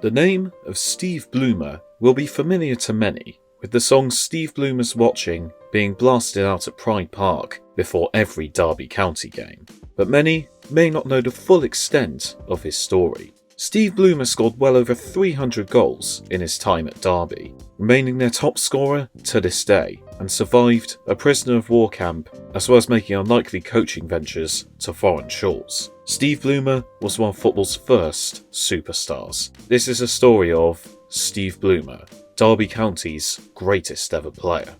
The name of Steve Bloomer will be familiar to many, with the song Steve Bloomer's Watching being blasted out at Pride Park before every Derby County game. But many may not know the full extent of his story. Steve Bloomer scored well over 300 goals in his time at Derby, remaining their top scorer to this day, and survived a prisoner of war camp, as well as making unlikely coaching ventures to foreign shores. Steve Bloomer was one of football's first superstars. This is a story of Steve Bloomer, Derby County's greatest ever player.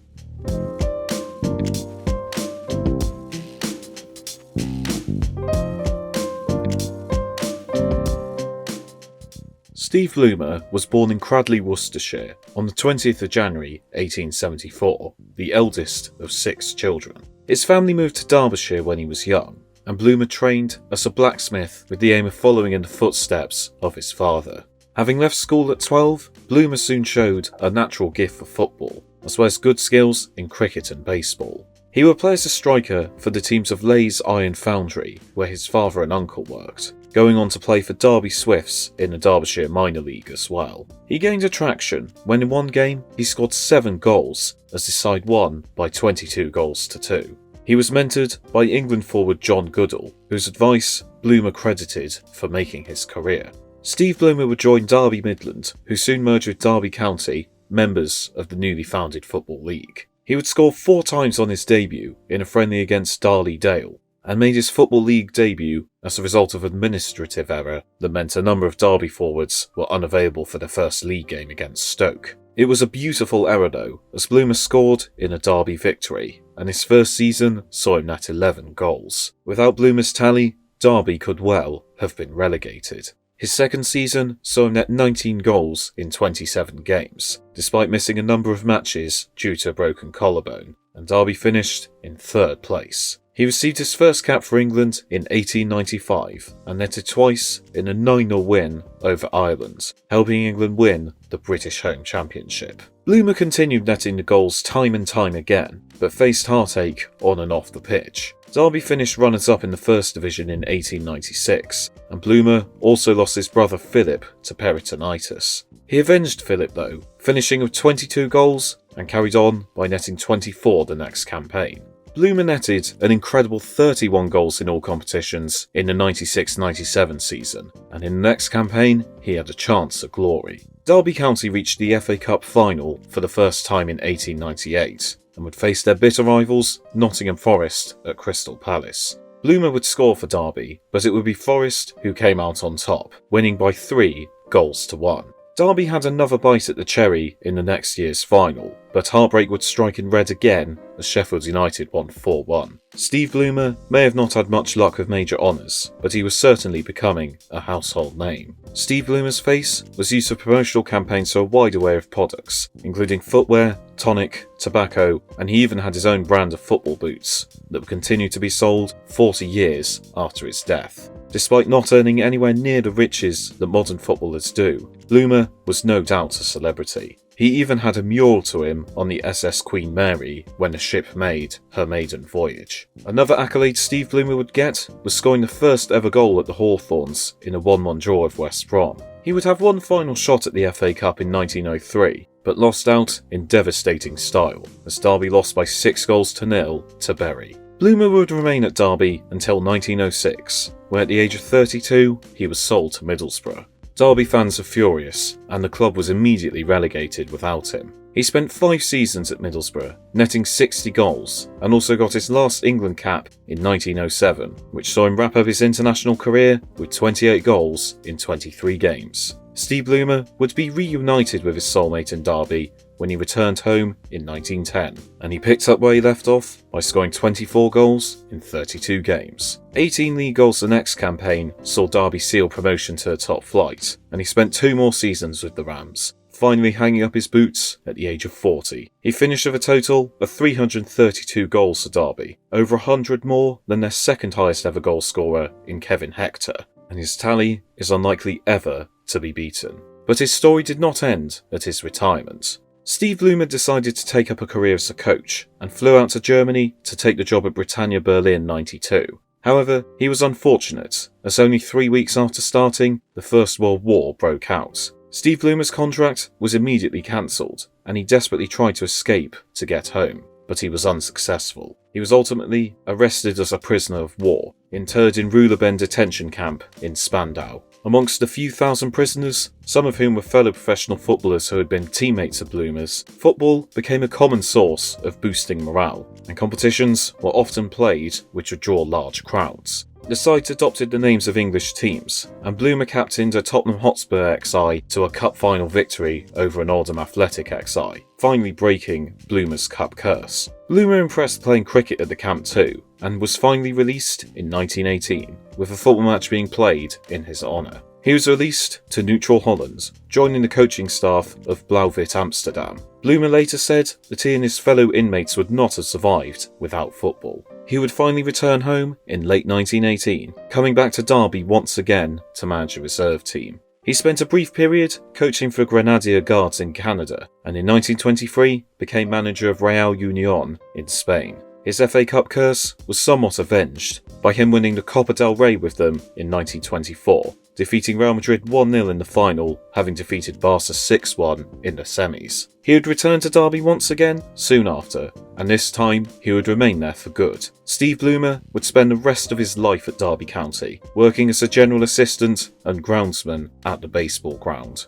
Steve Bloomer was born in Cradley, Worcestershire on the 20th of January 1874, the eldest of 6 children. His family moved to Derbyshire when he was young, and Bloomer trained as a blacksmith with the aim of following in the footsteps of his father. Having left school at 12, Bloomer soon showed a natural gift for football, as well as good skills in cricket and baseball. He would play as a striker for the teams of Lay's Iron Foundry, where his father and uncle worked, going on to play for Derby Swifts in the Derbyshire Minor League as well. He gained attraction when in one game he scored 7 goals as his side won by 22 goals to 2. He was mentored by England forward John Goodall, whose advice Bloomer credited for making his career. Steve Bloomer would join Derby Midland, who soon merged with Derby County, members of the newly founded Football League. He would score 4 times on his debut in a friendly against Darley Dale, and made his Football League debut as a result of administrative error that meant a number of Derby forwards were unavailable for their first league game against Stoke. It was a beautiful error though, as Bloomer scored in a Derby victory, and his first season saw him net 11 goals. Without Bloomer's tally, Derby could well have been relegated. His second season saw him net 19 goals in 27 games, despite missing a number of matches due to a broken collarbone, and Derby finished in 3rd place. He received his first cap for England in 1895 and netted twice in a 9-0 win over Ireland, helping England win the British Home Championship. Bloomer continued netting the goals time and time again, but faced heartache on and off the pitch. Derby finished runners-up in the First Division in 1896, and Bloomer also lost his brother Philip to peritonitis. He avenged Philip though, finishing with 22 goals and carried on by netting 24 the next campaign. Bloomer netted an incredible 31 goals in all competitions in the 96-97 season, and in the next campaign he had a chance at glory. Derby County reached the FA Cup final for the first time in 1898, and would face their bitter rivals Nottingham Forest at Crystal Palace. Bloomer would score for Derby, but it would be Forest who came out on top, winning by 3 goals to 1. Derby had another bite at the cherry in the next year's final, but heartbreak would strike in red again as Sheffield United won 4-1. Steve Bloomer may have not had much luck with major honours, but he was certainly becoming a household name. Steve Bloomer's face was used for promotional campaigns for a wide array of products, including footwear, tonic, tobacco, and he even had his own brand of football boots that would continue to be sold 40 years after his death. Despite not earning anywhere near the riches that modern footballers do, Bloomer was no doubt a celebrity. He even had a mural to him on the SS Queen Mary when the ship made her maiden voyage. Another accolade Steve Bloomer would get was scoring the first ever goal at the Hawthorns in a 1-1 draw of West Brom. He would have one final shot at the FA Cup in 1903, but lost out in devastating style, as Derby lost by 6-0 to Bury. Bloomer would remain at Derby until 1906, where at the age of 32 he was sold to Middlesbrough. Derby fans were furious, and the club was immediately relegated without him. He spent 5 seasons at Middlesbrough, netting 60 goals, and also got his last England cap in 1907, which saw him wrap up his international career with 28 goals in 23 games. Steve Bloomer would be reunited with his soulmate in Derby when he returned home in 1910, and he picked up where he left off by scoring 24 goals in 32 games. 18 league goals the next campaign saw Derby seal promotion to the top flight, and he spent 2 more seasons with the Rams, finally hanging up his boots at the age of 40. He finished with a total of 332 goals for Derby, over 100 more than their second highest ever goal scorer in Kevin Hector, and his tally is unlikely ever to be beaten. But his story did not end at his retirement. Steve Bloomer decided to take up a career as a coach and flew out to Germany to take the job at Britannia Berlin 92. However, he was unfortunate, as only 3 weeks after starting, the First World War broke out, Steve Bloomer's contract was immediately cancelled, and he desperately tried to escape to get home, but he was unsuccessful. He was ultimately arrested as a prisoner of war, interred in Ruhleben detention camp in Spandau. Amongst a few thousand prisoners, some of whom were fellow professional footballers who had been teammates of Bloomer's, football became a common source of boosting morale, and competitions were often played which would draw large crowds. The site adopted the names of English teams, and Bloomer captained a Tottenham Hotspur XI to a cup final victory over an Oldham Athletic XI, finally breaking Bloomer's cup curse. Bloomer impressed playing cricket at the camp too, and was finally released in 1918, with a football match being played in his honour. He was released to neutral Holland, joining the coaching staff of Blauw-Wit Amsterdam. Bloomer later said that he and his fellow inmates would not have survived without football. He would finally return home in late 1918, coming back to Derby once again to manage a reserve team. He spent a brief period coaching for Grenadier Guards in Canada, and in 1923 became manager of Real Union in Spain. His FA Cup curse was somewhat avenged by him winning the Copa del Rey with them in 1924, defeating Real Madrid 1-0 in the final, having defeated Barca 6-1 in the semis. He would return to Derby once again soon after, and this time he would remain there for good. Steve Bloomer would spend the rest of his life at Derby County, working as a general assistant and groundsman at the baseball ground.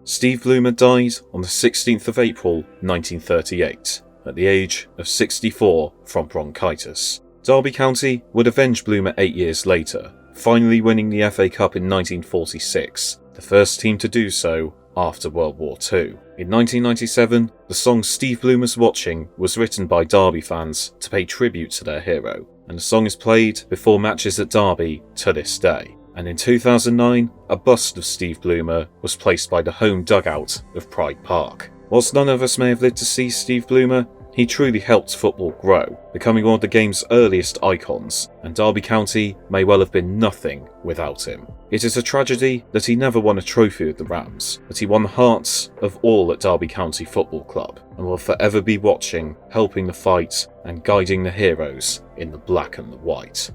Steve Bloomer died on the 16th of April 1938, at the age of 64 from bronchitis. Derby County would avenge Bloomer 8 years later, finally winning the FA Cup in 1946, the first team to do so after World War II. In 1997, the song Steve Bloomer's Watching was written by Derby fans to pay tribute to their hero, and the song is played before matches at Derby to this day. And in 2009, a bust of Steve Bloomer was placed by the home dugout of Pride Park. Whilst none of us may have lived to see Steve Bloomer, he truly helped football grow, becoming one of the game's earliest icons, and Derby County may well have been nothing without him. It is a tragedy that he never won a trophy with the Rams, but he won the hearts of all at Derby County Football Club, and will forever be watching, helping the fight, and guiding the heroes in the black and the white.